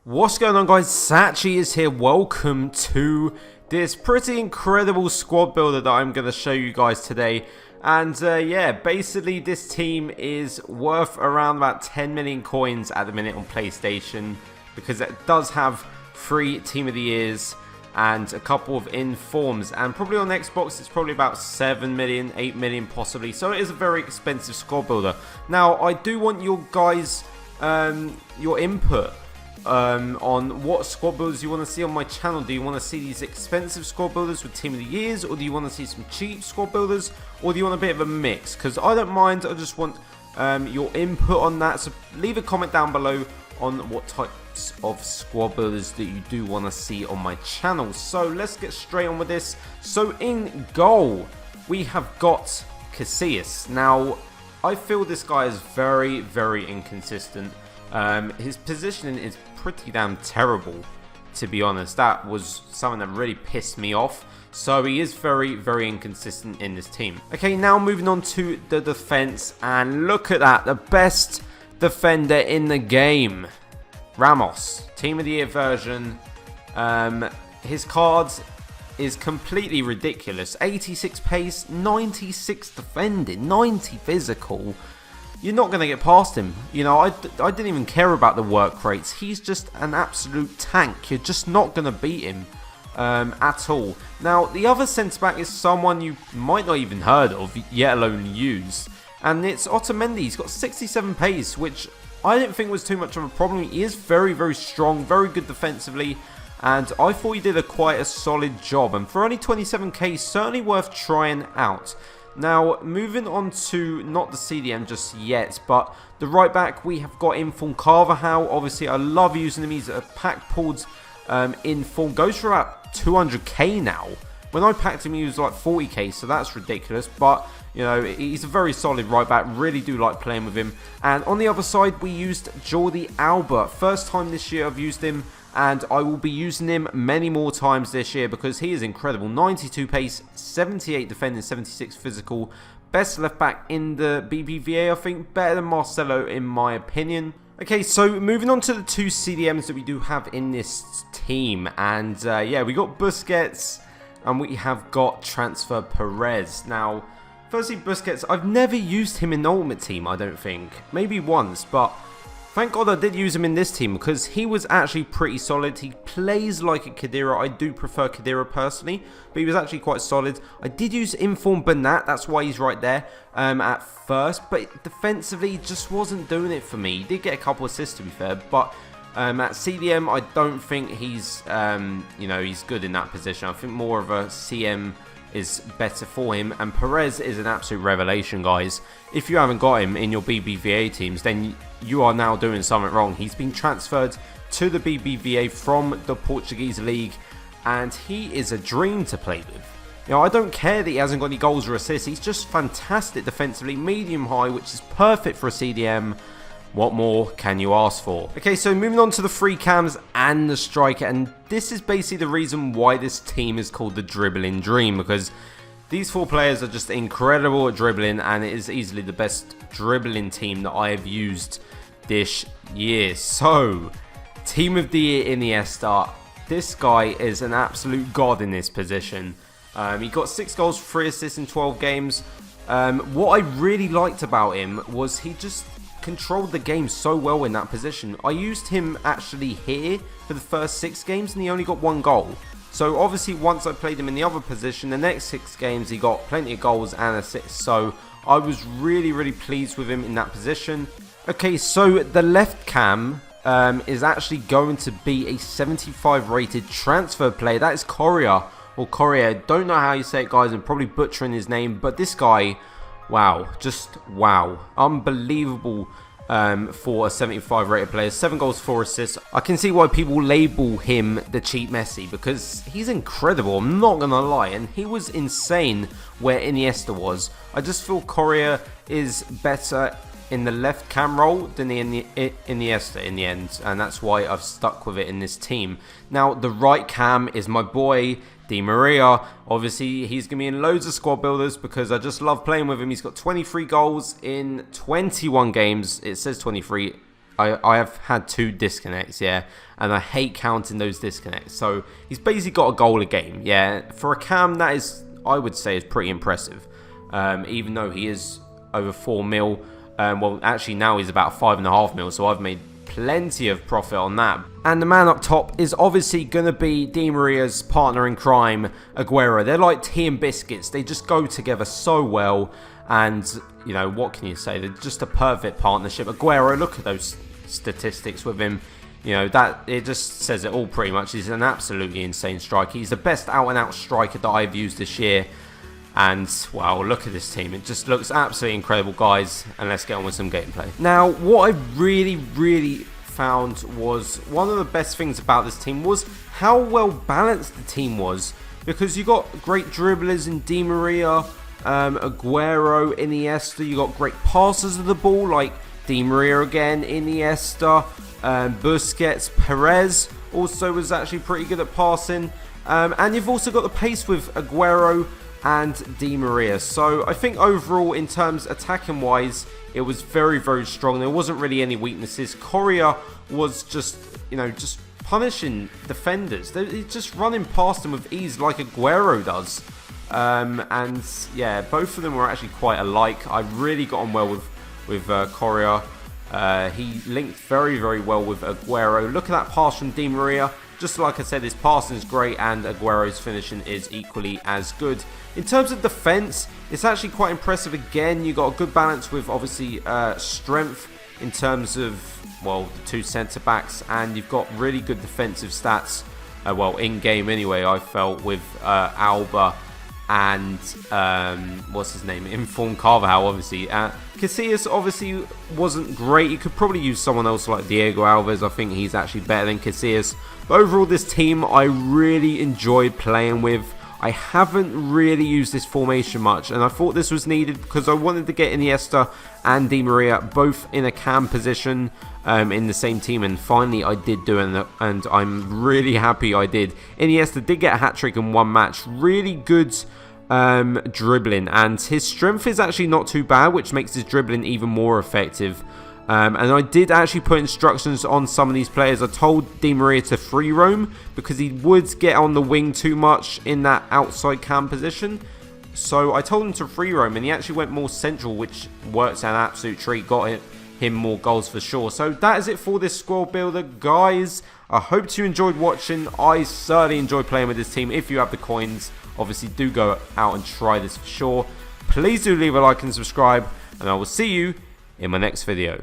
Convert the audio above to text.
What's going on, guys? Satchy is here. Welcome to this pretty incredible squad builder that I'm going to show you guys today. And yeah, basically this team is worth around about 10 million coins at the minute on PlayStation, because it does have 3 Team of the Years and a couple of informs, and probably on Xbox it's probably about 7 million, 8 million possibly. So it is a very expensive squad builder. Now I do want your guys your input on what squad builders you want to see on my channel. Do you want to see these expensive squad builders with Team of the Years, or do you want to see some cheap squad builders, or do you want a bit of a mix? Because I don't mind, I just want your input on that. So leave a comment down below on what types of squad builders that you do want to see on my channel. So let's get straight on with this. So in goal we have got Casillas. Now I feel this guy is very, very inconsistent. His positioning is pretty damn terrible, to be honest. That was something that really pissed me off. So he is very, very inconsistent in this team. Okay, now moving on to the defense, and look at that, the best defender in the game, Ramos, Team of the Year version. His cards is completely ridiculous. 86 pace, 96 defending, 90 physical. You're not going to get past him. You know, I didn't even care about the work rates. He's just an absolute tank. You're just not going to beat him at all. Now, the other centre-back is someone you might not even heard of, yet alone use. And it's Otamendi. He's got 67 pace, which I didn't think was too much of a problem. He is very, very strong, very good defensively. And I thought he did quite a solid job. And for only 27k, certainly worth trying out. Now, moving on to not the CDM just yet, but the right back, we have got Inform Carvajal. Obviously, I love using him. He's a pack pulled Inform. Goes for about 200k now. When I packed him, he was like 40k, so that's ridiculous. But, you know, he's a very solid right back. Really do like playing with him. And on the other side, we used Jordi Alba. First time this year I've used him, and I will be using him many more times this year because he is incredible. 92 pace, 78 defending, 76 physical. Best left back in the BBVA, I think. Better than Marcelo in my opinion. Okay, so moving on to the 2 CDMs that we do have in this team. And yeah, we got Busquets and we have got Transfer Perez. Now, firstly, Busquets, I've never used him in Ultimate Team, I don't think. Maybe once, but thank God I did use him in this team because he was actually pretty solid. He plays like a Khedira. I do prefer Khedira personally, but he was actually quite solid. I did use Inform Bernat, that's why he's right there at first, but defensively just wasn't doing it for me. He did get a couple assists, to be fair, but at CDM I don't think he's you know, he's good in that position. I think more of a CM is better for him, and Perez is an absolute revelation, guys. If you haven't got him in your BBVA teams, then you are now doing something wrong. He's been transferred to the BBVA from the Portuguese league, and he is a dream to play with. You know, I don't care that he hasn't got any goals or assists. He's just fantastic defensively, medium high, which is perfect for a CDM. What more can you ask for? Okay, so moving on to the 3 cams and the striker, and this is basically the reason why this team is called the Dribbling Dream, because these 4 players are just incredible at dribbling, and it is easily the best dribbling team that I have used this year. So, Team of the Year Iniesta. This guy is an absolute god in this position. He got 6 goals, 3 assists in 12 games. What I really liked about him was he just controlled the game so well in that position. I used him actually here for the first 6 games and he only got 1 goal. So obviously once I played him in the other position, the next 6 games he got plenty of goals and assists. So I was really, really pleased with him in that position. Okay, so the left cam is actually going to be a 75 rated transfer player. That is Correa, or Correa. Don't know how you say it, guys. I'm probably butchering his name, but this guy, wow, just wow, unbelievable for a 75 rated player. 7 goals, 4 assists. I can see why people label him the cheap Messi, because he's incredible, I'm not gonna lie, and he was insane where Iniesta was. I just feel Correa is better in the left cam role than the Iniesta in the end, and that's why I've stuck with it in this team. Now the right cam is my boy Di Maria. Obviously he's going to be in loads of squad builders because I just love playing with him. He's got 23 goals in 21 games. It says 23 I have had 2 disconnects, yeah, and I hate counting those disconnects. So he's basically got a goal a game, yeah. For a cam, that is, I would say, is pretty impressive. Even though he is over 4 mil. Well, actually now he's about 5.5 mil, so I've made plenty of profit on that. And the man up top is obviously going to be Di Maria's partner in crime, Aguero. They're like tea and biscuits. They just go together so well. And, you know, what can you say? They're just a perfect partnership. Aguero, look at those statistics with him. You know, that it just says it all pretty much. He's an absolutely insane striker. He's the best out-and-out striker that I've used this year. And, wow, look at this team. It just looks absolutely incredible, guys. And let's get on with some gameplay. Now, what I really found was one of the best things about this team was how well balanced the team was. Because you got great dribblers in Di Maria, Aguero, Iniesta. You got great passers of the ball like Di Maria again, Iniesta, Busquets, Perez also was actually pretty good at passing. And you've also got the pace with Aguero and Di Maria. So I think overall, in terms attacking wise, it was very strong. There wasn't really any weaknesses. Correa was just, you know, just punishing defenders. He's just running past them with ease like Aguero does. And yeah, both of them were actually quite alike. I really got on well with Correa. He linked very well with Aguero. Look at that pass from Di Maria. Just like I said, his passing is great and Aguero's finishing is equally as good. In terms of defense, it's actually quite impressive again. You got a good balance with obviously strength in terms of, well, the 2 centre backs, and you've got really good defensive stats. Well, in game anyway, I felt with Alba and what's his name, Informed Carvajal, obviously. Casillas obviously wasn't great. You could probably use someone else like Diego Alves. I think he's actually better than Casillas. But overall, this team I really enjoyed playing with. I haven't really used this formation much, and I thought this was needed because I wanted to get Iniesta and Di Maria both in a cam position in the same team, and finally I did do it, and I'm really happy I did. Iniesta did get a hat-trick in 1 match. Really good dribbling, and his strength is actually not too bad, which makes his dribbling even more effective. And I did actually put instructions on some of these players. I told Di Maria to free roam because he would get on the wing too much in that outside cam position. So I told him to free roam, and he actually went more central, which works an absolute treat. Got him more goals for sure. So that is it for this squad builder, guys. I hope you enjoyed watching. I certainly enjoyed playing with this team. If you have the coins, obviously do go out and try this for sure. Please do leave a like and subscribe, and I will see you in my next video.